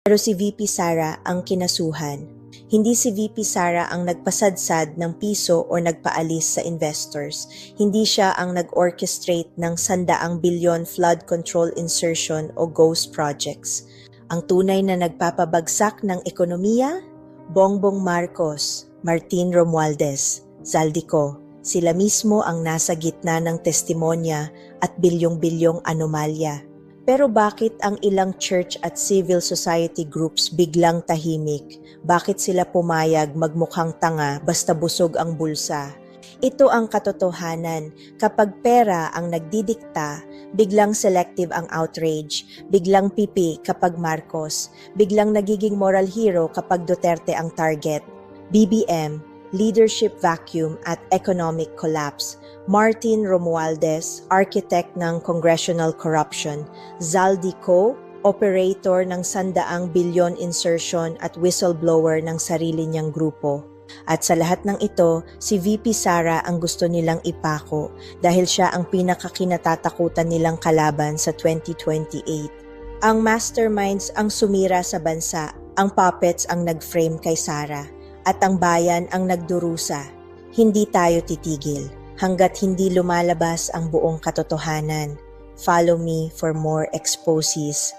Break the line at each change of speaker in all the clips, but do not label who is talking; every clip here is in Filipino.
Pero si VP Sara ang kinasuhan. Hindi si VP Sara ang nagpasadsad ng piso o nagpaalis sa investors. Hindi siya ang nag-orchestrate ng 100 bilyon flood control insertion o ghost projects. Ang tunay na nagpapabagsak ng ekonomiya? Bongbong Marcos, Martin Romualdez, Zaldico. Sila mismo ang nasa gitna ng testimonya at bilyong-bilyong anomalya. Pero bakit ang ilang church at civil society groups biglang tahimik? Bakit sila pumayag magmukhang tanga basta busog ang bulsa? Ito ang katotohanan. Kapag pera ang nagdidikta, biglang selective ang outrage, biglang pipi kapag Marcos, biglang nagiging moral hero kapag Duterte ang target. BBM, leadership vacuum at economic collapse. Martin Romualdez, architect ng congressional corruption. Zaldico, operator ng 100 bilyon insertion at whistleblower ng sarili niyang grupo. At sa lahat ng ito, si VP Sara ang gusto nilang ipako dahil siya ang pinakakinatatakutan nilang kalaban sa 2028. Ang masterminds ang sumira sa bansa, ang puppets ang nag-frame kay Sara, at ang bayan ang nagdurusa. Hindi tayo titigil hanggat hindi lumalabas ang buong katotohanan. Follow me for more exposes.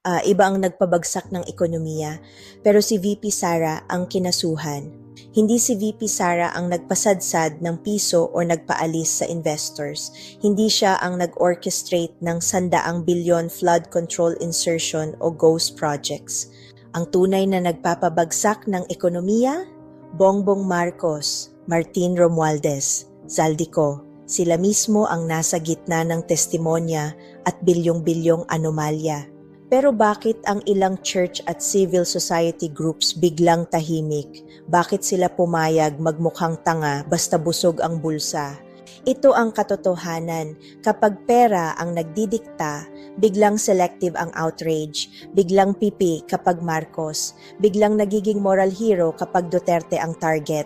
Iba ang nagpabagsak ng ekonomiya, pero si VP Sara ang kinasuhan. Hindi si VP Sara ang nagpasadsad ng piso o nagpaalis sa investors. Hindi siya ang nag-orchestrate ng 100 bilyon flood control insertion o ghost projects. Ang tunay na nagpapabagsak ng ekonomiya? Bongbong Marcos, Martin Romualdez, Zaldico. Sila mismo ang nasa gitna ng testimonya at bilyong-bilyong anomalya. Pero bakit ang ilang church at civil society groups biglang tahimik? Bakit sila pumayag magmukhang tanga basta busog ang bulsa? Ito ang katotohanan. Kapag pera ang nagdidikta, biglang selective ang outrage, biglang pipi kapag Marcos, biglang nagiging moral hero kapag Duterte ang target.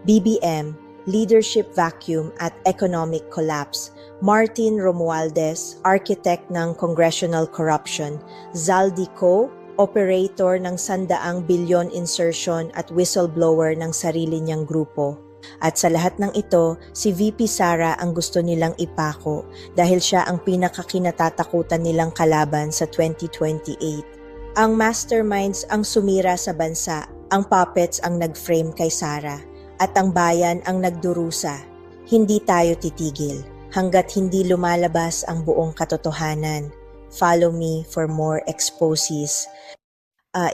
BBM, leadership vacuum at economic collapse. Martin Romualdez, architect ng congressional corruption. Zaldico, operator ng 100 bilyon insertion at whistleblower ng sarili niyang grupo. At sa lahat ng ito, si VP Sara ang gusto nilang ipako dahil siya ang pinakakinatatakutan nilang kalaban sa 2028. Ang masterminds ang sumira sa bansa, ang puppets ang nag-frame kay Sara, at ang bayan ang nagdurusa. Hindi tayo titigil hanggat hindi lumalabas ang buong katotohanan. Follow me for more exposes.